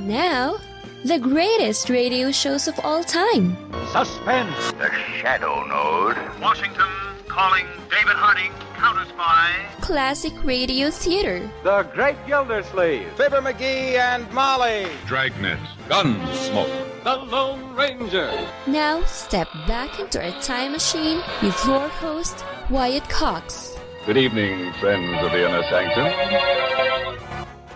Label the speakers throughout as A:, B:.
A: Now, the greatest radio shows of all time.
B: Suspense.
C: The Shadow Node.
D: Washington calling David Harding, counter-spy.
A: Classic radio theater.
B: The Great Gildersleeve.
E: Fibber McGee and Molly.
F: Dragnet. Gunsmoke.
B: The Lone Ranger.
A: Now, step back into a time machine with your host, Wyatt Cox.
F: Good evening, friends of the Inner Sanctum.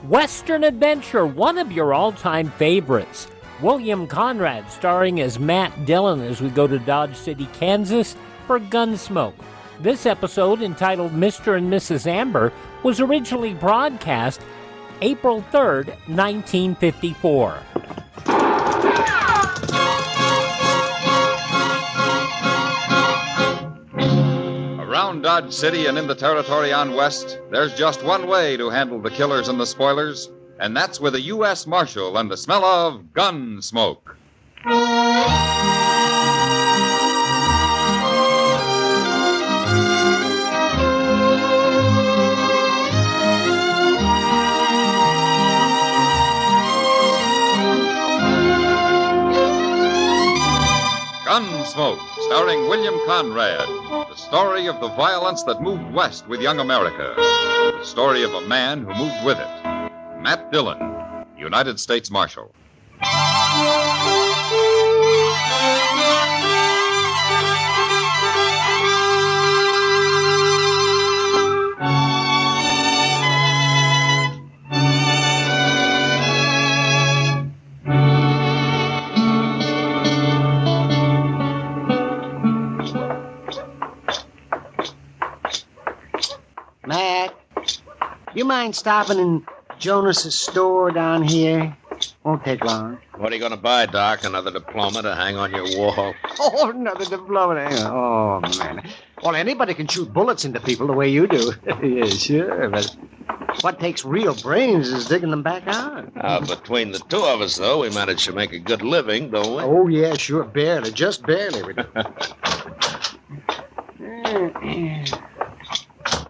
G: Western Adventure, one of your all-time favorites. William Conrad starring as Matt Dillon as we go to Dodge City, Kansas for Gunsmoke. This episode, entitled Mr. and Mrs. Amber, was originally broadcast April 3rd, 1954.
F: Around Dodge City and in the territory on West, there's just one way to handle the killers and the spoilers, and that's with a U.S. Marshal and the smell of Gunsmoke. Gunsmoke, starring William Conrad. The story of the violence that moved west with young America. The story of a man who moved with it. Matt Dillon, United States Marshal.
H: Matt, you mind stopping in Jonas's store down here? Won't take long.
E: What are you going to buy, Doc? Another diploma to hang on your wall?
H: Oh, another diploma. Oh, man. Well, anybody can shoot bullets into people the way you do. Yeah, sure, but what takes real brains is digging them back out.
E: Between the two of us, though, we managed to make a good living, don't we?
H: Oh, yeah, sure, barely. Just barely.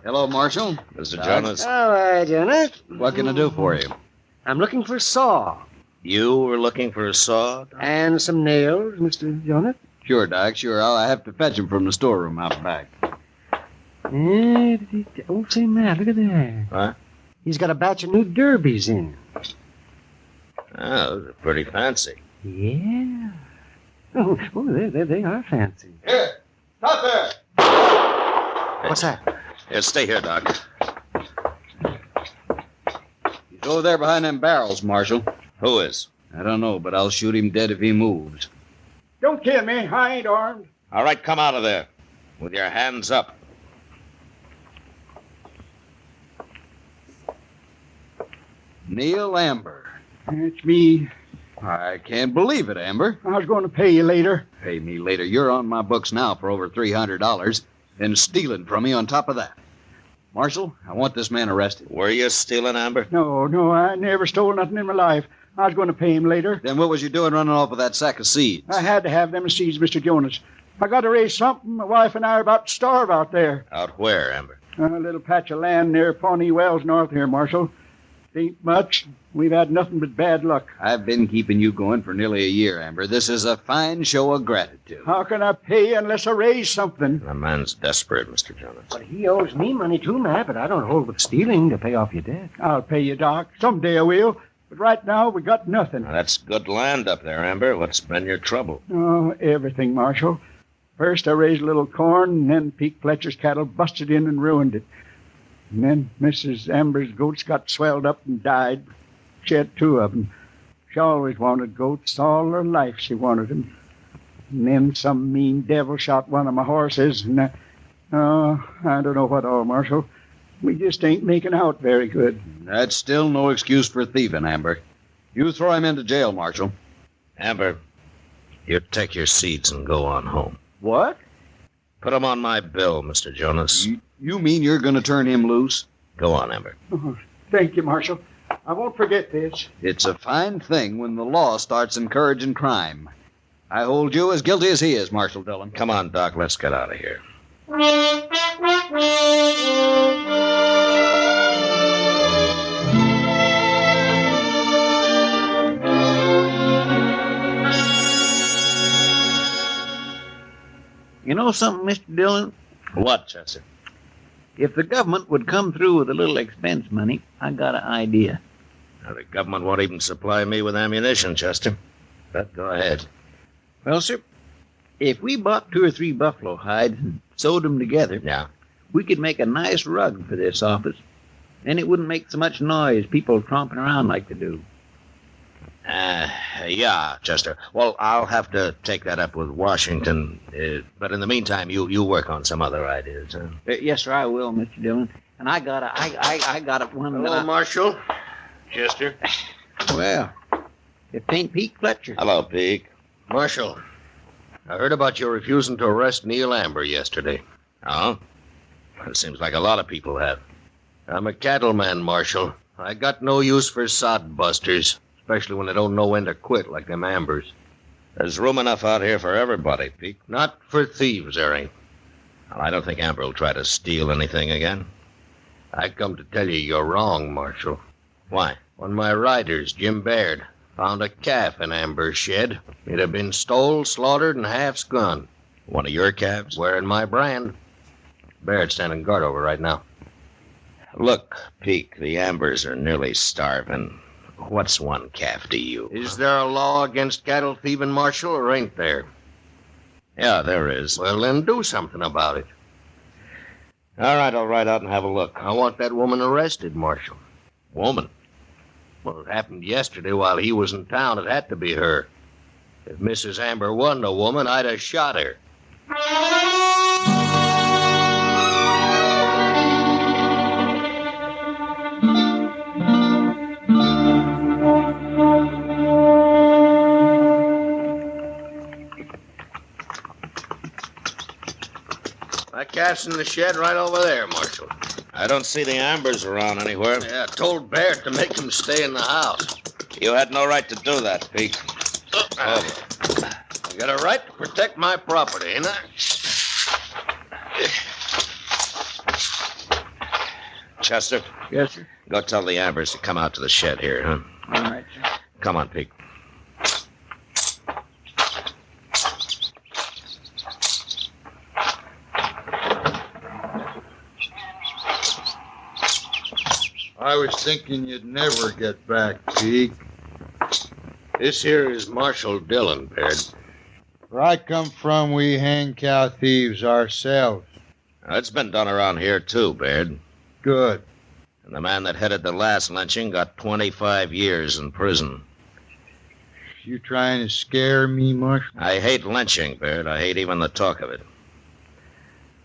I: Hello, Marshal.
E: Mr. Jonas.
H: All right, Jonas.
I: What can I do for you?
H: I'm looking for a saw.
E: You were looking for a saw?
H: And some nails, Mr. Jonas.
I: Sure, Doc, sure. I'll have to fetch them from the storeroom out back.
H: Oh, say, Matt, look at that.
E: What?
H: He's got a batch of new derbies in.
E: Oh, those are pretty fancy.
H: Yeah. Oh, they are fancy.
E: Here, stop there.
H: What's that?
E: Here, stay here, Doc.
I: He's over there behind them barrels, Marshal.
E: Who is?
I: I don't know, but I'll shoot him dead if he moves.
B: Don't kill me. I ain't armed.
E: All right, come out of there. With your hands up.
I: Neil Amber.
B: It's me.
I: I can't believe it, Amber.
B: I was going to pay you later.
I: Pay me later. You're on my books now for over $300, and stealing from me on top of that. Marshal, I want this man arrested.
E: Were you stealing, Amber?
B: No, I never stole nothing in my life. I was going to pay him later.
I: Then what was you doing running off with that sack of seeds?
B: I had to have them seeds, Mr. Jonas. I got to raise something. My wife and I are about to starve out there.
E: Out where, Amber?
B: A little patch of land near Pawnee Wells north here, Marshal. It ain't much. We've had nothing but bad luck.
I: I've been keeping you going for nearly a year, Amber. This is a fine show of gratitude.
B: How can I pay you unless I raise something?
E: The man's desperate, Mr. Jonas.
H: But he owes me money too, Matt, but I don't hold with stealing to pay off your debt.
B: I'll pay you, Doc. Someday I will. But right now, we got nothing.
E: Now, that's good land up there, Amber. What's been your trouble?
B: Oh, everything, Marshal. First, I raised a little corn, and then Pete Fletcher's cattle busted in and ruined it. And then Mrs. Amber's goats got swelled up and died. She had two of them. She always wanted goats. All her life she wanted them. And then some mean devil shot one of my horses, and I don't know what all, Marshal. We just ain't making out very good.
I: That's still no excuse for thieving, Amber. You throw him into jail, Marshal.
E: Amber, you take your seeds and go on home.
B: What?
E: Put them on my bill, Mr. Jonas.
I: You mean you're going to turn him loose?
E: Go on, Amber.
B: Oh, thank you, Marshal. I won't forget this.
I: It's a fine thing when the law starts encouraging crime. I hold you as guilty as he is, Marshal Dillon.
E: Come on, Doc. Let's get out of here.
J: You know something, Mr. Dillon?
E: What, Chester?
J: If the government would come through with a little expense money, I got an idea.
E: Now, the government won't even supply me with ammunition, Chester. But go ahead.
J: Well, sir, if we bought 2 or 3 buffalo hides and sewed them together,
E: Yeah.
J: we could make a nice rug for this office. Then it wouldn't make so much noise, people tromping around like they do.
E: Yeah, Chester. Well, I'll have to take that up with Washington. But in the meantime, you work on some other ideas, huh?
J: Yes, sir, I will, Mr. Dillon. And I got one.
E: Hello, Marshal. Chester.
J: Well, it ain't Pete Fletcher.
E: Hello, Pete. Marshal, I heard about your refusing to arrest Neil Amber yesterday. Oh? It seems like a lot of people have. I'm a cattleman, Marshal. I got no use for sod busters, especially when they don't know when to quit like them Ambers. There's room enough out here for everybody, Pete. Not for thieves, there ain't. Well, I don't think Amber will try to steal anything again. I come to tell you you're wrong, Marshal. Why? One of my riders, Jim Baird, found a calf in Amber's shed. It had been stole, slaughtered, and half skunned. One of your calves? Wearing my brand. Baird's standing guard over right now. Look, Peek, the Ambers are nearly starving. What's one calf to you? Is there a law against cattle thieving, Marshal, or ain't there? Yeah, there is. Well, then do something about it. All right, I'll ride out and have a look. I want that woman arrested, Marshal. Woman? Well, it happened yesterday while he was in town. It had to be her. If Mrs. Amber wasn't a woman, I'd have shot her. My calf's in the shed right over there, Marshal. I don't see the Ambers around anywhere. Yeah, I told Baird to make them stay in the house. You had no right to do that, Pete. I got a right to protect my property, ain't I? Chester?
J: Yes, sir.
E: Go tell the Ambers to come out to the shed here, huh?
J: All right, sir.
E: Come on, Pete.
K: I was thinking you'd never get back, Pete.
E: This here is Marshal Dillon, Baird.
K: Where I come from, we hang cow thieves ourselves.
E: It's been done around here, too, Baird.
K: Good.
E: And the man that headed the last lynching got 25 years in prison.
K: You trying to scare me, Marshal?
E: I hate lynching, Baird. I hate even the talk of it.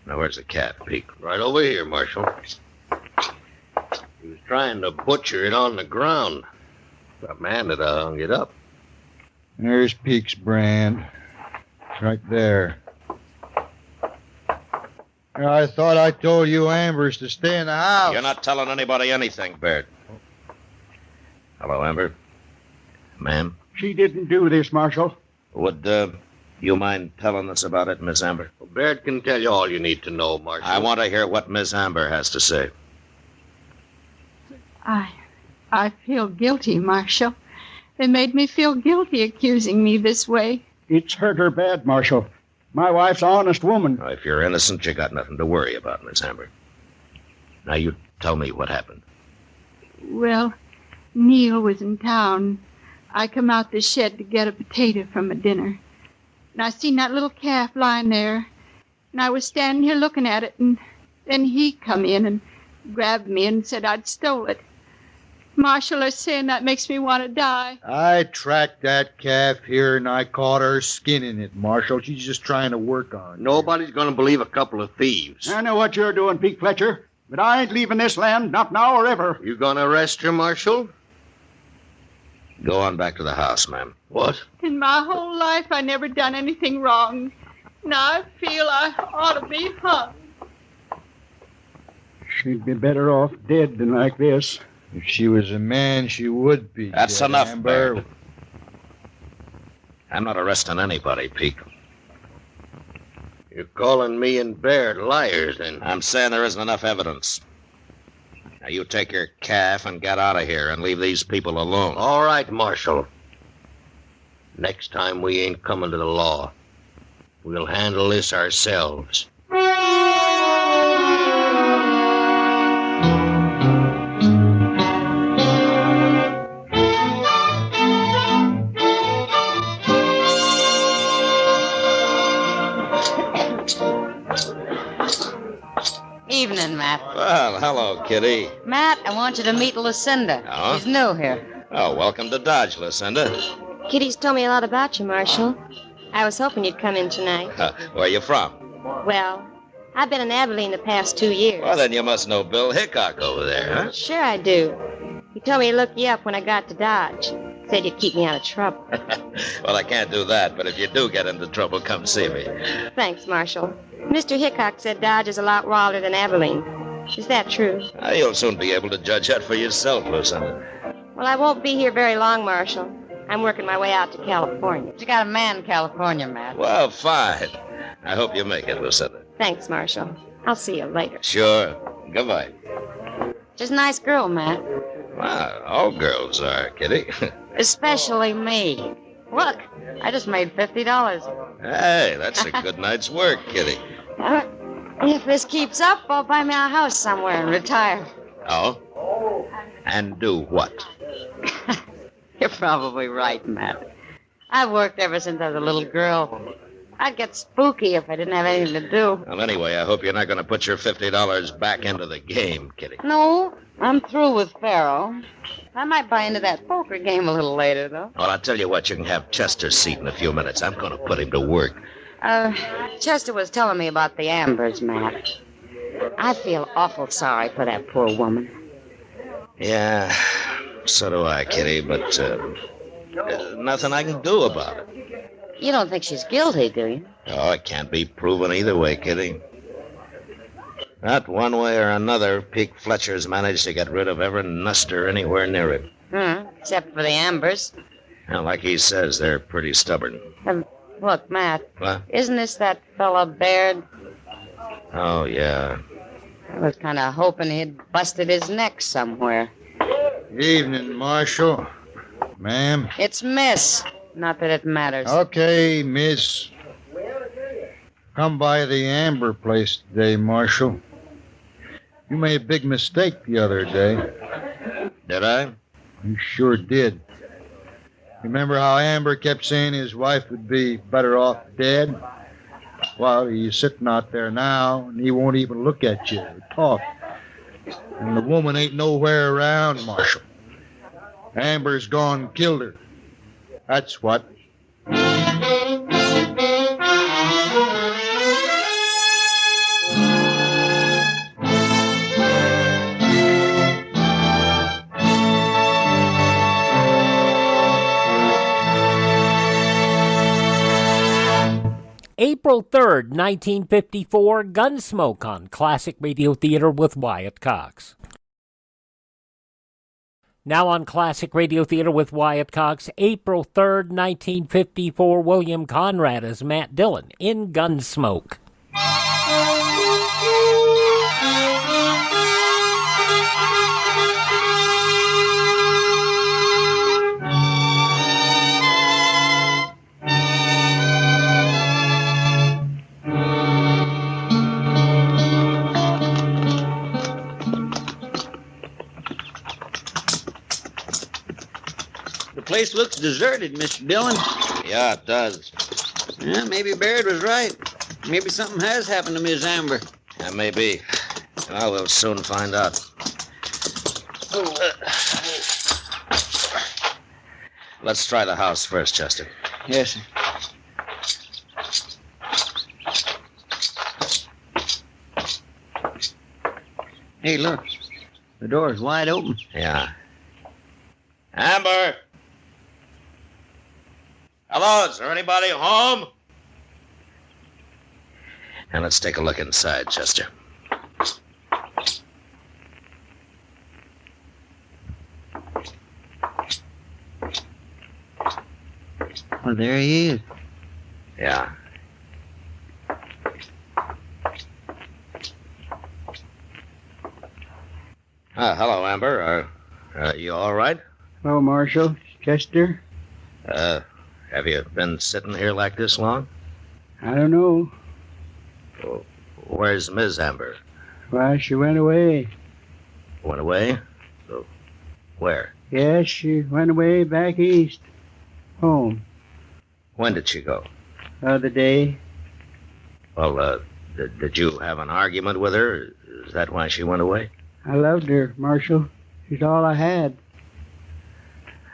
E: Now, where's the cat, Pete? Right over here, Marshal. He was trying to butcher it on the ground. The man that hung it up.
K: There's Peek's brand. Right there. I thought I told you Ambers to stay in the house.
E: You're not telling anybody anything, Baird. Hello, Amber. Ma'am?
B: She didn't do this, Marshal.
E: Would, you mind telling us about it, Miss Amber?
L: Well, Baird can tell you all you need to know, Marshal.
E: I want to hear what Miss Amber has to say.
M: I feel guilty, Marshal. They made me feel guilty accusing me this way.
B: It's hurt her bad, Marshal. My wife's an honest woman.
E: If you're innocent, you got nothing to worry about, Miss Amber. Now, you tell me what happened.
M: Well, Neil was in town. I come out the shed to get a potato from a dinner. And I seen that little calf lying there. And I was standing here looking at it, and then he come in and grabbed me and said I'd stole it. Marshal is saying that makes me want to die.
K: I tracked that calf here, and I caught her skinning it, Marshal. She's just trying to work on you.
L: Nobody's going to believe a couple of thieves.
B: I know what you're doing, Pete Fletcher, but I ain't leaving this land, not now or ever.
L: You going to arrest her, Marshal?
E: Go on back to the house, ma'am.
L: What?
M: In my whole life, I never done anything wrong. Now I feel I ought to be hung.
B: She'd be better off dead than like this.
K: If she was a man, she would be.
E: That's
K: dead,
E: enough,
K: Amber.
E: Baird. I'm not arresting anybody, Pete.
L: You're calling me and Baird liars, then?
E: I'm saying there isn't enough evidence. Now, you take your calf and get out of here and leave these people alone.
L: All right, Marshal. Next time we ain't coming to the law. We'll handle this ourselves.
N: Evening, Matt.
E: Well, hello, Kitty.
N: Matt, I want you to meet Lucinda.
E: Oh?
N: She's new here.
E: Oh, welcome to Dodge, Lucinda.
O: Kitty's told me a lot about you, Marshal. I was hoping you'd come in tonight.
E: Where you from?
O: Well, I've been in Abilene the past 2 years.
E: Well, then you must know Bill Hickok over there, huh?
O: Sure I do. He told me to look you up when I got to Dodge. Said you'd keep me out of trouble.
E: Well, I can't do that, but if you do get into trouble, come see me.
O: Thanks, Marshal. Mr. Hickok said Dodge is a lot wilder than Abilene. Is that true?
E: You'll soon be able to judge that for yourself, Lucinda.
O: Well, I won't be here very long, Marshal. I'm working my way out to California.
N: You got a man in California, Matt.
E: Well, fine. I hope you make it, Lucinda.
O: Thanks, Marshal. I'll see you later.
E: Sure. Goodbye.
N: She's a nice girl, Matt.
E: Well, all girls are, Kitty.
N: Especially me. Look, I just made $50.
E: Hey, that's a good night's work, Kitty.
N: If this keeps up, I'll buy me a house somewhere and retire.
E: Oh? And do what?
N: You're probably right, Matt. I've worked ever since I was a little girl. I'd get spooky if I didn't have anything to do.
E: Well, anyway, I hope you're not going to put your $50 back into the game, Kitty.
N: No, I'm through with Pharaoh. I might buy into that poker game a little later, though.
E: Well, I'll tell you what, you can have Chester's seat in a few minutes. I'm going to put him to work.
N: Chester was telling me about the Ambers, Matt. I feel awful sorry for that poor woman.
E: Yeah, so do I, Kitty, but nothing I can do about it.
N: You don't think she's guilty, do you?
E: Oh, it can't be proven either way, Kitty. Not one way or another, Pete Fletcher's managed to get rid of every nuster anywhere near him.
N: Except for the Ambers.
E: And like he says, they're pretty stubborn.
N: Look, Matt.
E: What?
N: Isn't this that fella Baird?
E: Oh, yeah.
N: I was kind of hoping he'd busted his neck somewhere.
K: Evening, Marshal. Ma'am.
N: It's Miss. Not that it matters.
K: Okay, miss. Come by the Amber place today, Marshal. You made a big mistake the other day.
E: Did I?
K: You sure did. Remember how Amber kept saying his wife would be better off dead? Well, he's sitting out there now, and he won't even look at you or talk. And the woman ain't nowhere around, Marshal. Amber's gone and killed her. That's what.
G: April 3rd, 1954, Gunsmoke on Classic Radio Theater with Wyatt Cox. Now on Classic Radio Theater with Wyatt Cox, April 3rd, 1954, William Conrad as Matt Dillon in Gunsmoke.
J: The place looks deserted, Mr. Dillon.
E: Yeah, it does.
J: Yeah, maybe Baird was right. Maybe something has happened to Miss Amber.
E: Yeah, maybe. Well, we'll soon find out. Let's try the house first, Chester.
J: Yes, sir. Hey, look. The door's wide open.
E: Yeah. Amber! Hello, is there anybody home? And let's take a look inside, Chester.
J: Well, there he is.
E: Yeah. Hello, Amber. Are you all right?
B: Hello, Marshal. Chester.
E: Have you been sitting here like this long?
B: I don't know.
E: Well, where's Miss Amber?
B: Why, she went away.
E: Went away? Oh, where?
B: Yes, she went away back east. Home.
E: When did she go?
B: Other day.
E: Well, did you have an argument with her? Is that why she went away?
B: I loved her, Marshal. She's all I had.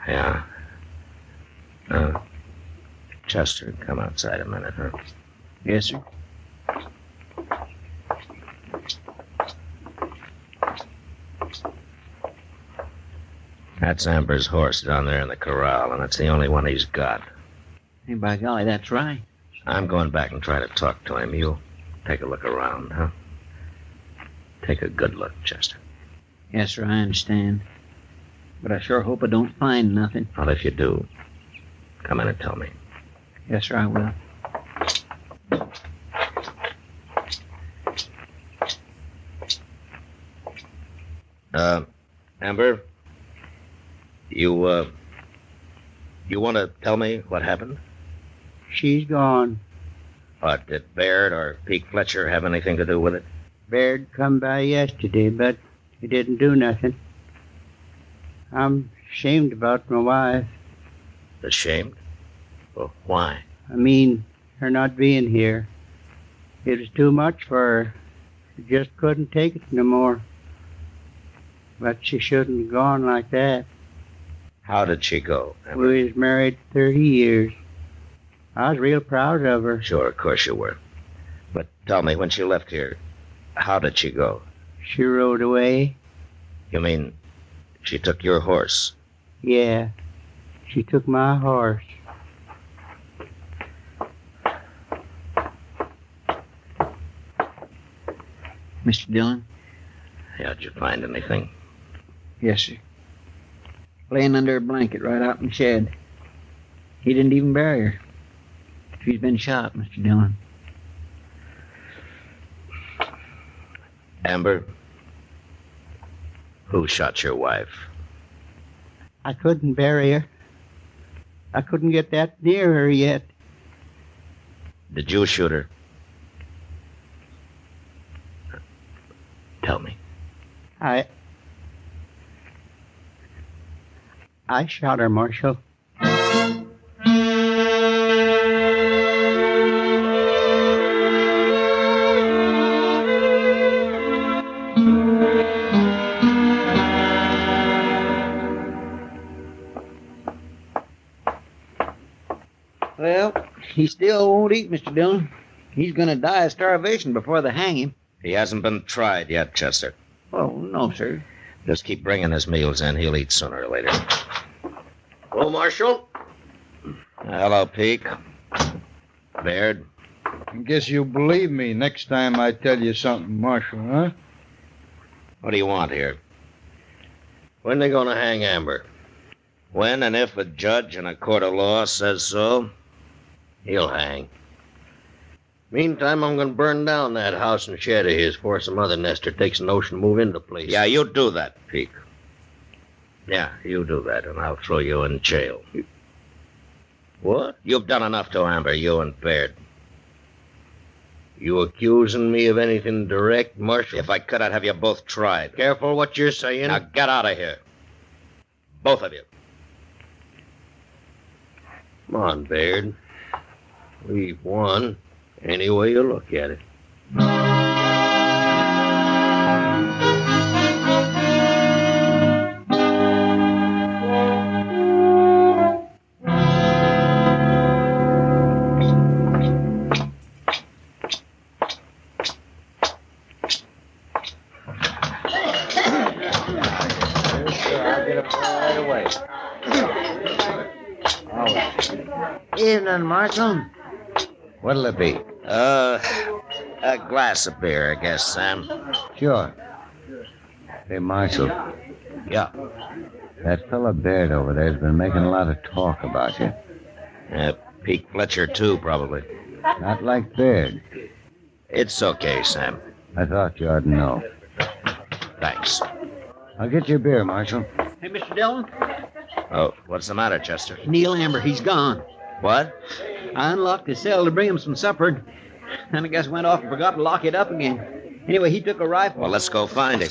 E: Yeah. Chester, come outside a minute, huh?
J: Yes, sir.
E: That's Amber's horse down there in the corral, and it's the only one he's got.
J: Hey, by golly, that's right.
E: I'm going back and try to talk to him. You'll take a look around, huh? Take a good look, Chester.
J: Yes, sir, I understand. But I sure hope I don't find nothing.
E: Well, if you do, come in and tell me.
J: Yes, sir, I will.
E: Amber, you want to tell me what happened?
B: She's gone.
E: What, did Baird or Pete Fletcher have anything to do with it?
B: Baird come by yesterday, but he didn't do nothing. I'm ashamed about my wife.
E: Ashamed? Well, why?
B: I mean, her not being here. It was too much for her. She just couldn't take it no more. But she shouldn't have gone like that.
E: How did she go, Amber?
B: We was married 30 years. I was real proud of her.
E: Sure, of course you were. But tell me, when she left here, how did she go?
B: She rode away.
E: You mean she took your horse?
B: Yeah, she took my horse.
J: Mr. Dillon?
E: Yeah, did you find anything?
J: Yes, sir. Laying under a blanket right out in the shed. He didn't even bury her. She's been shot, Mr. Dillon.
E: Amber, who shot your wife?
B: I couldn't bury her. I couldn't get that near her yet.
E: Did you shoot her? Tell me.
B: I shot her, Marshal.
J: Well, he still won't eat, Mr. Dillon. He's going to die of starvation before they hang him.
E: He hasn't been tried yet, Chester.
J: Oh, no, sir.
E: Just keep bringing his meals in. He'll eat sooner or later. Hello, Marshal. Hello, Peake. Baird.
K: I guess you'll believe me next time I tell you something, Marshal, huh?
E: What do you want here? When they going to hang Amber? When and if a judge in a court of law says so, he'll hang. Meantime, I'm going to burn down that house and shed of his before some other nester takes a notion to move into the place. Yeah, you do that, Peake. Yeah, you do that, and I'll throw you in jail. What? You've done enough to Amber, you and Baird. You accusing me of anything direct, Marshal? If I could, I'd have you both tried. Careful what you're saying. Now get out of here. Both of you. Come on, Baird. We've won, any way you look at it.
J: Evening, Marshal.
E: What'll it be? A glass of beer, I guess, Sam.
P: Sure. Hey, Marshal.
E: Yeah.
P: That fella Baird over there's been making a lot of talk about you.
E: Pete Fletcher, too, probably.
P: Not like Baird.
E: It's okay, Sam.
P: I thought you ought to know.
E: Thanks.
P: I'll get you a beer, Marshal.
J: Hey, Mr. Dillon.
E: Oh, what's the matter, Chester?
J: Neil Amber, he's gone.
E: What?
J: I unlocked his cell to bring him some supper, and I guess went off and forgot to lock it up again. Anyway, he took a rifle.
E: Well, let's go find him.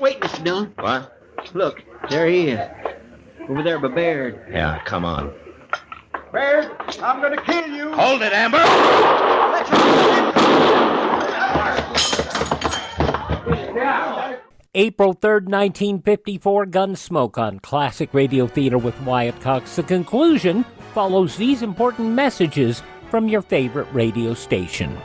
J: Wait, Mr. Dillon.
E: What?
J: Look, there he is. Over there by Baird.
E: Yeah, come on.
B: Baird, I'm going to kill you.
E: Hold it, Amber!
G: April 3rd, 1954, Gunsmoke on Classic Radio Theater with Wyatt Cox. The conclusion follows these important messages from your favorite radio station.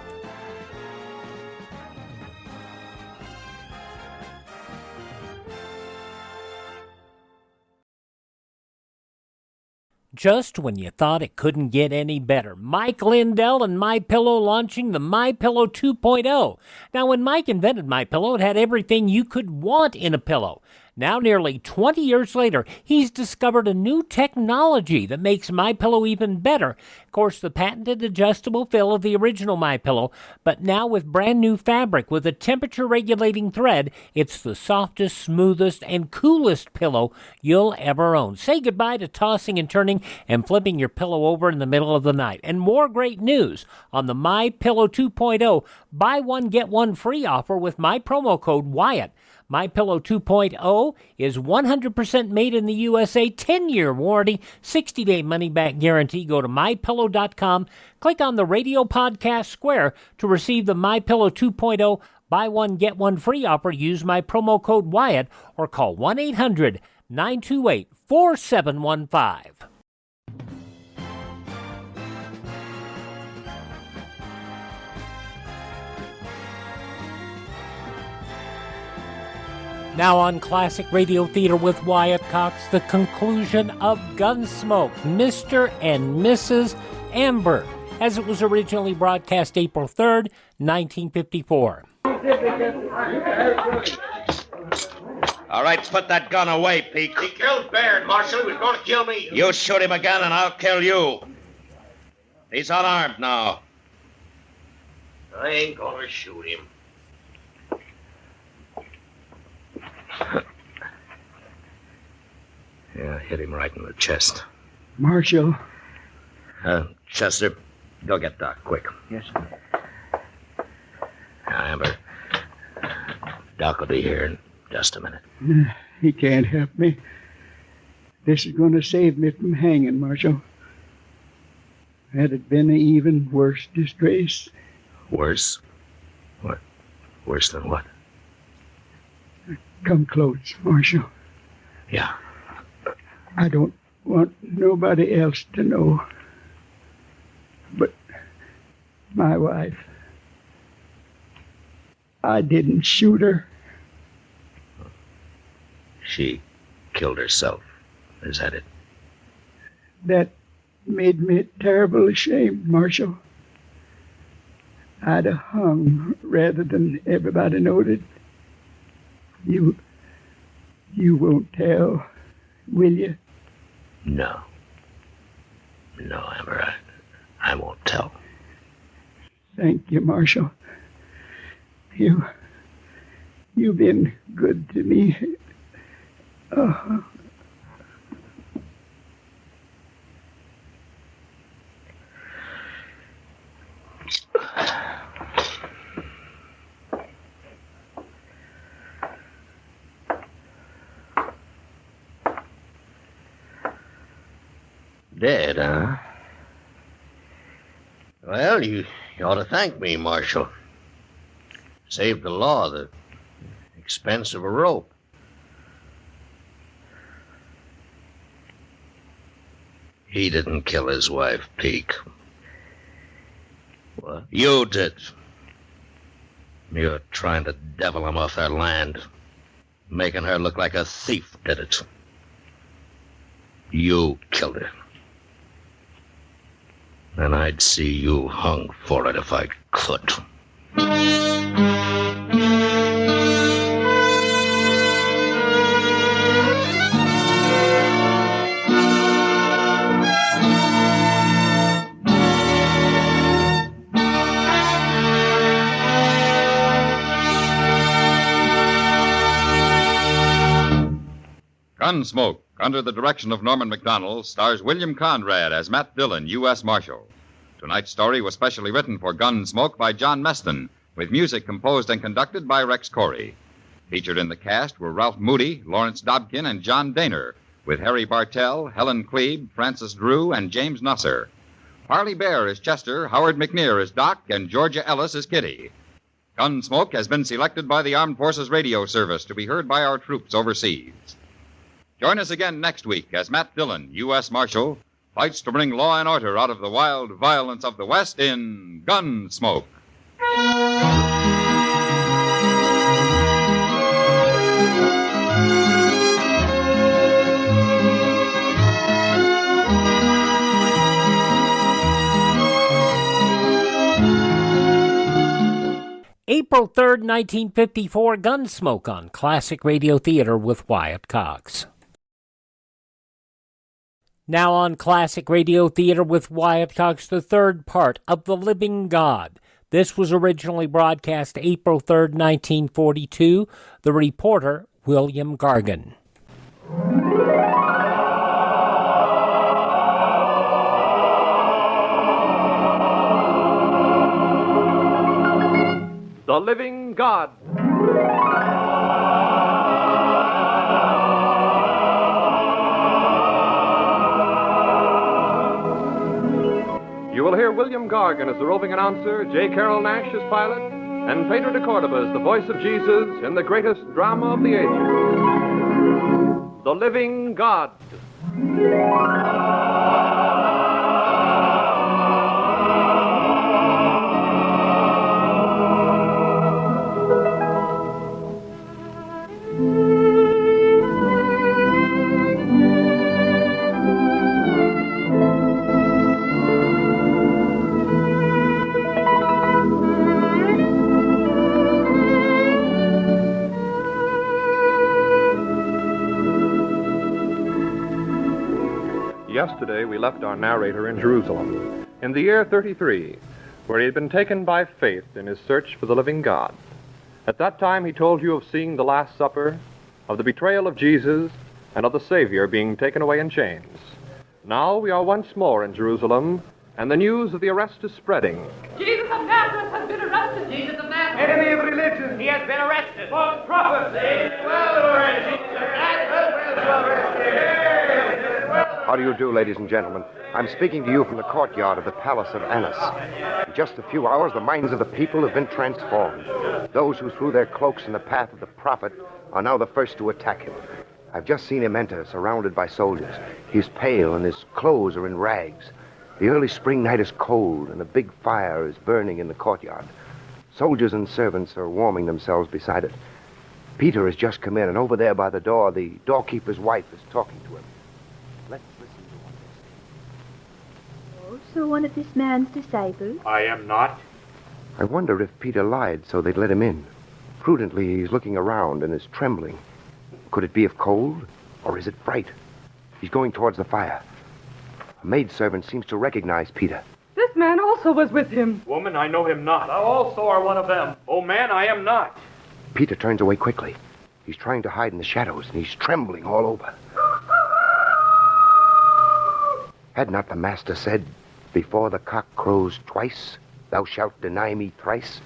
G: Just when you thought it couldn't get any better, Mike Lindell and MyPillow launching the MyPillow 2.0. Now, when Mike invented MyPillow, it had everything you could want in a pillow. Now, nearly 20 years later, he's discovered a new technology that makes MyPillow even better. Of course, the patented adjustable fill of the original MyPillow, but now with brand new fabric with a temperature-regulating thread, it's the softest, smoothest, and coolest pillow you'll ever own. Say goodbye to tossing and turning and flipping your pillow over in the middle of the night. And more great news on the MyPillow 2.0 buy one, get one free offer with my promo code Wyatt. MyPillow 2.0 is 100% made in the USA, 10-year warranty, 60-day money-back guarantee. Go to MyPillow.com, click on the radio podcast square to receive the MyPillow 2.0 buy one, get one free offer. Use my promo code Wyatt or call 1-800-928-4715. Now on Classic Radio Theater with Wyatt Cox, the conclusion of Gunsmoke, Mr. and Mrs. Amber, as it was originally broadcast April 3rd, 1954.
E: All right, put that gun away, Peek.
L: He killed Baird, Marshal. He was going to kill me.
E: You shoot him again, and I'll kill you. He's unarmed now.
L: I ain't going to shoot him.
E: Yeah, hit him right in the chest.
B: Marshal.
E: Chester, go get Doc, quick.
J: Yes, sir.
E: Now, Amber, Doc will be here in just a minute.
B: He can't help me. This is going to save me from hanging, Marshal. Had it been an even worse disgrace.
E: Worse? What? Worse than what?
B: Come close, Marshal.
E: Yeah.
B: I don't want nobody else to know. But my wife. I didn't shoot her.
E: She killed herself. Is that it?
B: That made me terribly ashamed, Marshal. I'd have hung rather than everybody knowed it. You won't tell, will you?
E: No. No, Amber, I won't tell.
B: Thank you, Marshal. You've been good to me.
E: Dead, huh? Well, you ought to thank me, Marshal. Saved the law the expense of a rope. He didn't kill his wife, Peek. What? You did. You're trying to devil him off that land. Making her look like a thief did it. You killed her. And I'd see you hung for it if I could.
F: Gunsmoke, under the direction of Norman Macdonnell, stars William Conrad as Matt Dillon, U.S. Marshal. Tonight's story was specially written for Gunsmoke by John Meston, with music composed and conducted by Rex Corey. Featured in the cast were Ralph Moody, Lawrence Dobkin, and John Daner, with Harry Bartell, Helen Klebe, Francis Drew, and James Nusser. Parley Bear is Chester, Howard McNear is Doc, and Georgia Ellis is Kitty. Gunsmoke has been selected by the Armed Forces Radio Service to be heard by our troops overseas. Join us again next week as Matt Dillon, U.S. Marshal, fights to bring law and order out of the wild violence of the West in Gunsmoke.
G: April 3rd, 1954, Gunsmoke on Classic Radio Theater with Wyatt Cox. Now on Classic Radio Theater with Wyatt Cox, the third part of The Living God. This was originally broadcast April 3rd, 1942. The reporter, William Gargan.
Q: The Living God. You will hear William Gargan as the roving announcer, J. Carroll Nash as pilot, and Pedro de Cordova as the voice of Jesus in the greatest drama of the ages. The Living God. Yesterday, we left our narrator in Jerusalem, in the year 33, where he had been taken by faith in his search for the living God. At that time, he told you of seeing the Last Supper, of the betrayal of Jesus, and of the Savior being taken away in chains. Now we are once more in Jerusalem, and the news of the arrest is spreading.
R: Jesus of Nazareth has been arrested. Jesus of Nazareth.
D: Enemy of religion.
R: He has been arrested.
D: False prophet.
S: How do you do, ladies and gentlemen? I'm speaking to you from the courtyard of the Palace of Annas. In just a few hours, the minds of the people have been transformed. Those who threw their cloaks in the path of the prophet are now the first to attack him. I've just seen him enter, surrounded by soldiers. He's pale, and his clothes are in rags. The early spring night is cold, and a big fire is burning in the courtyard. Soldiers and servants are warming themselves beside it. Peter has just come in, and over there by the door, the doorkeeper's wife is talking to him. Let's listen to what they say.
T: Oh, so one of this man's disciples?
D: I am not.
S: I wonder if Peter lied so they'd let him in. Prudently, he's looking around and is trembling. Could it be of cold, or is it fright? He's going towards the fire. A maidservant seems to recognize Peter.
R: This man also was with him.
D: Woman, I know him not. Thou also are one of them. Oh, man, I am not.
S: Peter turns away quickly. He's trying to hide in the shadows, and he's trembling all over. Had not the master said, "Before the cock crows twice, thou shalt deny me thrice"?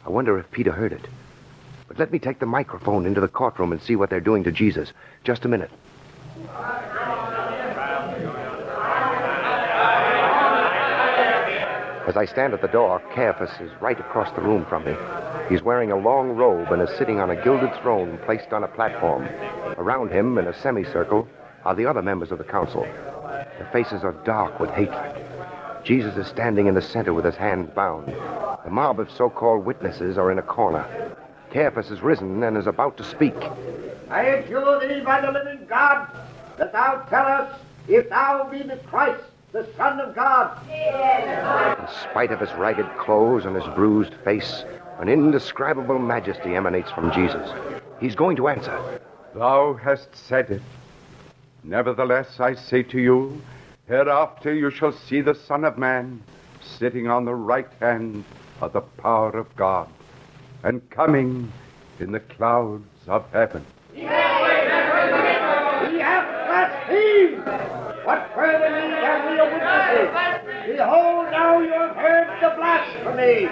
S: I wonder if Peter heard it. But let me take the microphone into the courtroom and see what they're doing to Jesus. Just a minute. As I stand at the door, Caiaphas is right across the room from me. He's wearing a long robe and is sitting on a gilded throne placed on a platform. Around him, in a semicircle, are the other members of the council. Their faces are dark with hatred. Jesus is standing in the center with his hands bound. The mob of so-called witnesses are in a corner. Caiaphas has risen and is about to speak.
U: I adjure thee by the living God, that thou tell us if thou be the Christ, the Son of God.
S: In spite of his ragged clothes and his bruised face, an indescribable majesty emanates from Jesus. He's going to answer.
V: Thou hast said it. Nevertheless, I say to you, hereafter you shall see the Son of Man sitting on the right hand of the power of God and coming in the clouds of heaven.
U: He hath blasphemed. What further need have we of witnesses? Behold, now you have heard the blasphemy.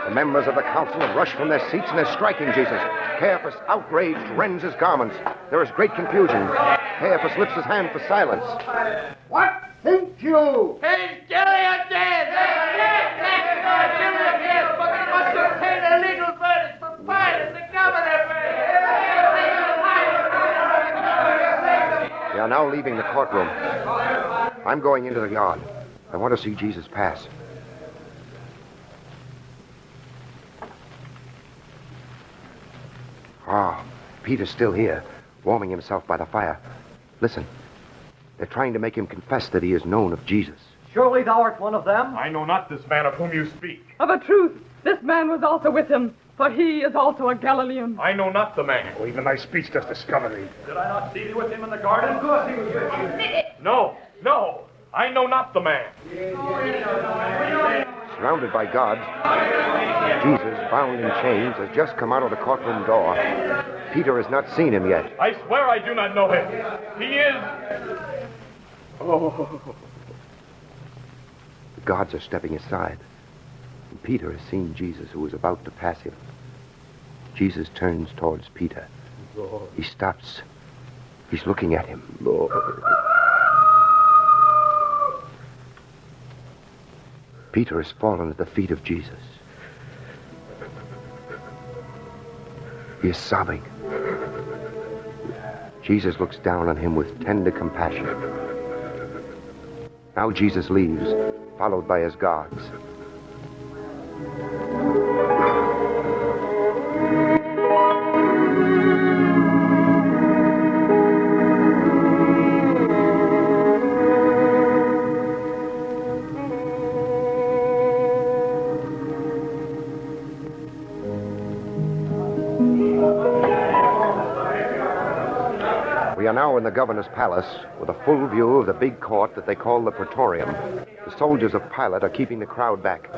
S: The members of the council have rushed from their seats and are striking Jesus. Caiaphas, outraged, rends his garments. There is great confusion. Caiaphas lifts his hand for silence.
U: What think you?
R: Hey, Jelly, I'm dead! But we must obtain a legal verdict for Pilate, the governor.
S: They are now leaving the courtroom. I'm going into the yard. I want to see Jesus pass. Ah, Peter's still here, warming himself by the fire. Listen. They're trying to make him confess that he is known of Jesus.
D: Surely thou art one of them? I know not this man of whom you speak.
R: Of a truth, this man was also with him, for he is also a Galilean.
D: I know not the man.
U: Oh, even thy speech does discover thee.
D: Did I not see thee with him in the garden? Of course he was with you. No, I know not the man.
S: Surrounded by guards, Jesus, bound in chains, has just come out of the courtroom door. Peter has not seen him yet.
D: I swear I do not know him. He is...
S: Oh. The guards are stepping aside. And Peter has seen Jesus, who is about to pass him. Jesus turns towards Peter.
U: Lord.
S: He stops. He's looking at him.
U: Lord.
S: Peter has fallen at the feet of Jesus. He is sobbing. Jesus looks down on him with tender compassion. Now Jesus leaves, followed by his guards. We are now in the governor's palace with a full view of the big court that they call the Praetorium. The soldiers of Pilate are keeping the crowd back.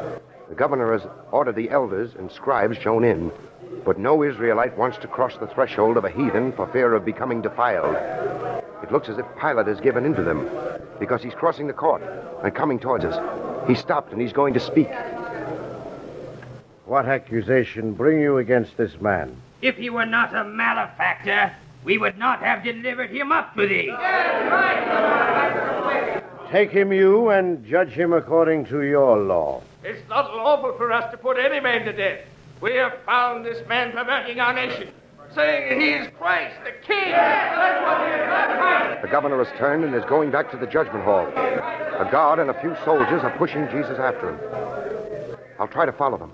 S: The governor has ordered the elders and scribes shown in, but no Israelite wants to cross the threshold of a heathen for fear of becoming defiled. It looks as if Pilate has given in to them, because he's crossing the court and coming towards us. He stopped and he's going to speak.
U: What accusation bring you against this man?
A: If he were not a malefactor, we would not have delivered him up to thee.
U: Take him you and judge him according to your law.
R: It's not lawful for us to put any man to death. We have found this man perverting our nation, saying that he is Christ, the King.
S: The governor has turned and is going back to the judgment hall. A guard and a few soldiers are pushing Jesus after him. I'll try to follow them.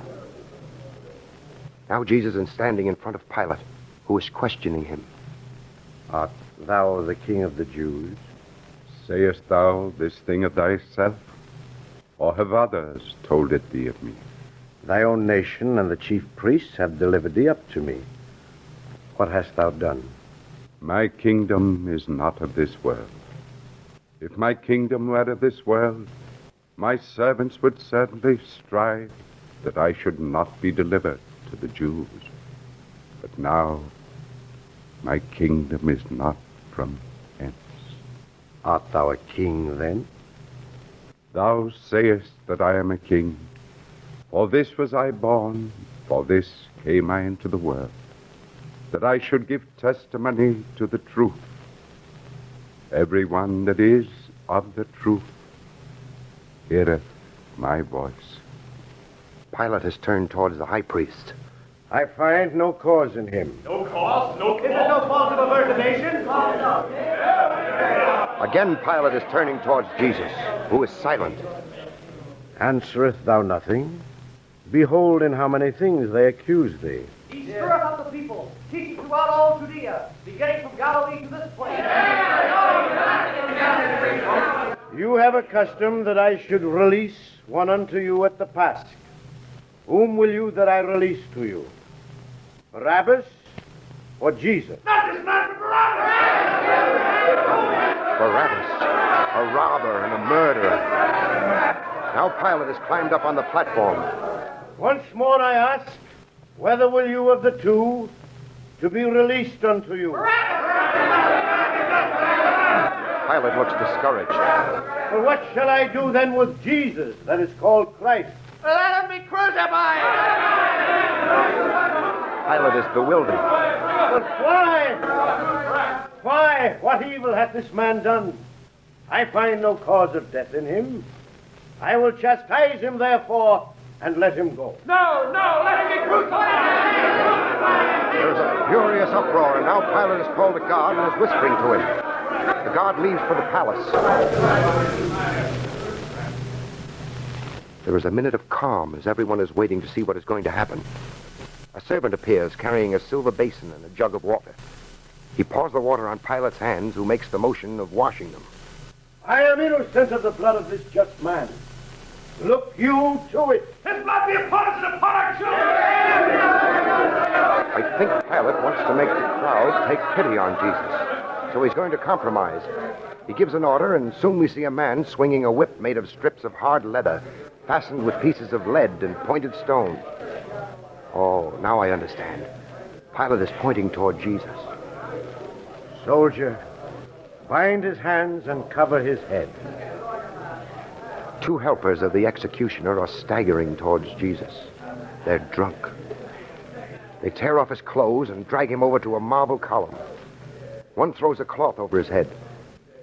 S: Now Jesus is standing in front of Pilate, who is questioning him.
U: Art thou the king of the Jews?
V: Sayest thou this thing of thyself, or have others told it thee of me?
U: Thy own nation and the chief priests have delivered thee up to me. What hast thou done?
V: My kingdom is not of this world. If my kingdom were of this world, my servants would certainly strive that I should not be delivered to the Jews. But now, my kingdom is not from hence.
U: Art thou a king, then?
V: Thou sayest that I am a king. For this was I born, for this came I into the world, that I should give testimony to the truth. Everyone that is of the truth heareth my voice.
S: Pilate has turned towards the high priest.
U: I find no cause in him.
D: No cause? No cause?
U: Is it no
D: fault of avert the nation?
S: Again Pilate is turning towards Jesus, who is silent.
U: Answerest thou nothing? Behold in how many things they accuse thee.
R: He stirreth up the people, teaching throughout all Judea, beginning from Galilee to this place.
U: You have a custom that I should release one unto you at the Pasch. Whom will you that I release to you? Barabbas or Jesus?
R: Not this man, but
S: Barabbas, a robber and a murderer. Now Pilate has climbed up on the platform.
U: Once more I ask, whether will you of the two to be released unto you?
S: Pilate looks discouraged.
U: Well, what shall I do then with Jesus that is called Christ?
R: Let him be crucified!
S: Pilate is bewildered.
U: But why? Why? What evil hath this man done? I find no cause of death in him. I will chastise him, therefore, and let him go.
R: No, let him be crucified!
S: There's a furious uproar, and now Pilate has called a guard and is whispering to him. The guard leaves for the palace. There is a minute of calm as everyone is waiting to see what is going to happen. A servant appears carrying a silver basin and a jug of water. He pours the water on Pilate's hands, who makes the motion of washing them.
U: I am innocent of the blood of this just man. Look you to it.
R: His blood be upon us and upon our children!
S: I think Pilate wants to make the crowd take pity on Jesus, so he's going to compromise. He gives an order, and soon we see a man swinging a whip made of strips of hard leather, fastened with pieces of lead and pointed stone. Oh, now I understand. Pilate is pointing toward Jesus.
U: Soldier, bind his hands and cover his head.
S: Two helpers of the executioner are staggering towards Jesus. They're drunk. They tear off his clothes and drag him over to a marble column. One throws a cloth over his head.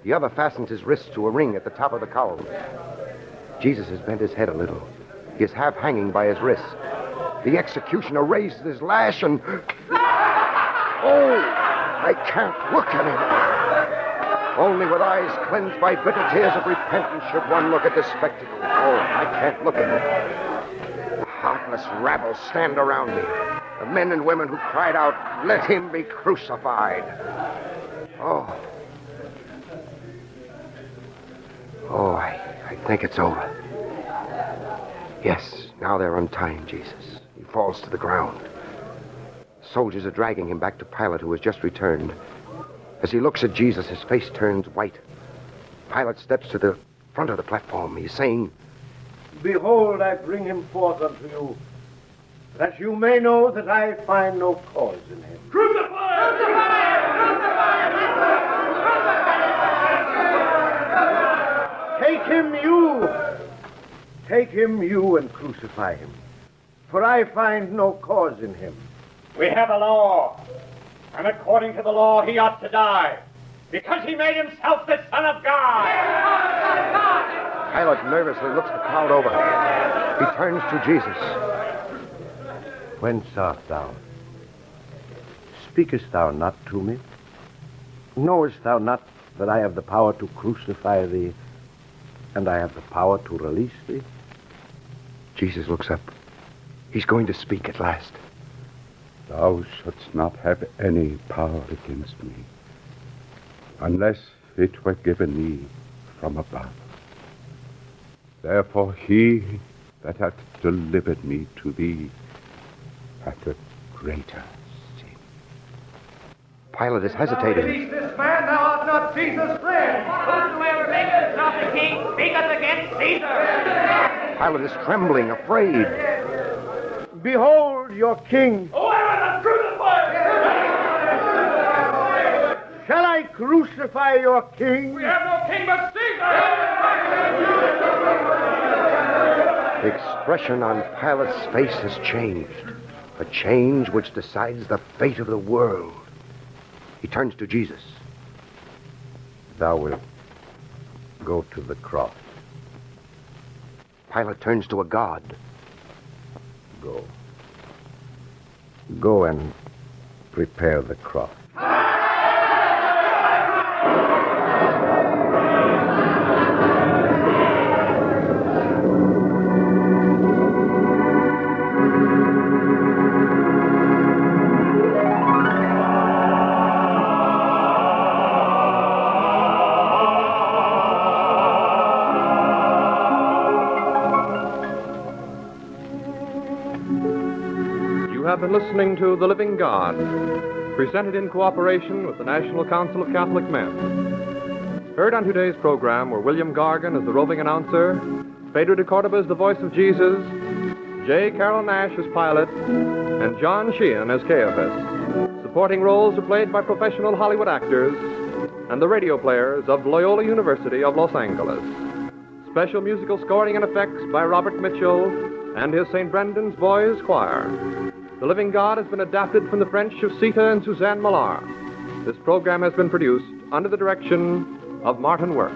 S: The other fastens his wrists to a ring at the top of the column. Jesus has bent his head a little. He is half hanging by his wrists. The executioner raises his lash and... Oh, I can't look at him. Only with eyes cleansed by bitter tears of repentance should one look at this spectacle. Oh, I can't look at it. The heartless rabble stand around me. The men and women who cried out, "Let him be crucified." Oh, I think it's over. Yes, now they're untying Jesus. He falls to the ground. Soldiers are dragging him back to Pilate, who has just returned. As he looks at Jesus, his face turns white. Pilate steps to the front of the platform. He's saying,
U: Behold, I bring him forth unto you, that you may know that I find no cause in him.
R: Crucify!
U: Take him, you, and crucify him. For I find no cause in him.
R: We have a law, and according to the law, he ought to die, because he made himself the Son of God.
S: Pilate nervously looks the crowd over. He turns to Jesus.
U: Whence art thou? Speakest thou not to me? Knowest thou not that I have the power to crucify thee, and I have the power to release thee?
S: Jesus looks up. He's going to speak at last.
C: Thou shouldst not have any power against me, unless it were given thee from above. Therefore he that hath delivered me to thee hath a greater sin.
S: Pilate is hesitating.
R: Release this man, thou art not Jesus' friend. Whosoever maketh not the king speaketh against Caesar.
S: Pilate is trembling, afraid.
U: Behold your king.
R: Whoever the crucified!
U: Shall I crucify your king?
R: We have no king but Caesar!
S: The expression on Pilate's face has changed. A change which decides the fate of the world. He turns to Jesus.
U: Thou wilt go to the cross.
S: Pilate turns to a guard.
U: Go. Go and prepare the cross.
Q: You have been listening to The Living God, presented in cooperation with the National Council of Catholic Men. Heard on today's program were William Gargan as the roving announcer, Pedro de Cordova as the voice of Jesus, J. Carroll Nash as pilot, and John Sheehan as Caiaphas. Supporting roles are played by professional Hollywood actors, and the radio players of Loyola University of Los Angeles. Special musical scoring and effects by Robert Mitchell and his St. Brendan's Boys Choir. The Living God has been adapted from the French of Sita and Suzanne Millard. This program has been produced under the direction of Martin Worth.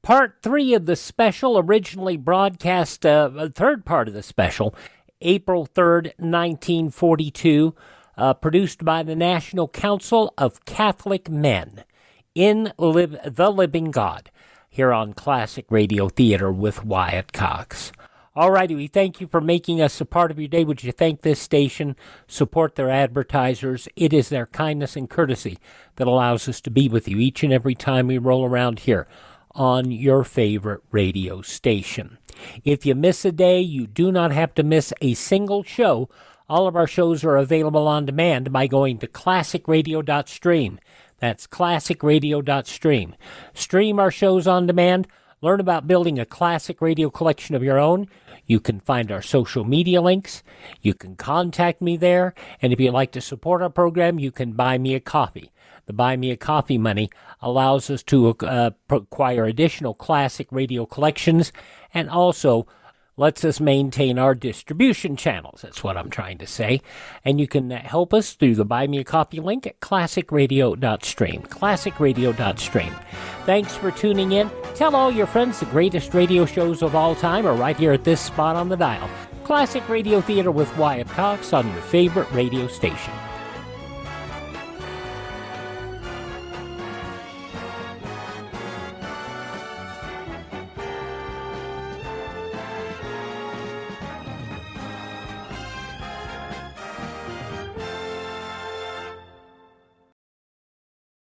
G: Part 3 of the special, originally broadcast, third part of the special, April 3rd, 1942, produced by the National Council of Catholic Men in The Living God, here on Classic Radio Theater with Wyatt Cox. All righty, we thank you for making us a part of your day. Would you thank this station, support their advertisers? It is their kindness and courtesy that allows us to be with you each and every time we roll around here on your favorite radio station. If you miss a day, you do not have to miss a single show. All of our shows are available on demand by going to classicradio.stream. That's classicradio.stream. Stream our shows on demand. Learn about building a classic radio collection of your own. You can find our social media links. You can contact me there. And if you'd like to support our program, you can buy me a coffee. The Buy Me a Coffee money allows us to acquire additional classic radio collections and also lets us maintain our distribution channels. That's what I'm trying to say. And you can help us through the Buy Me a Coffee link at classicradio.stream. Classicradio.stream. Thanks for tuning in. Tell all your friends the greatest radio shows of all time are right here at this spot on the dial. Classic Radio Theater with Wyatt Cox on your favorite radio station.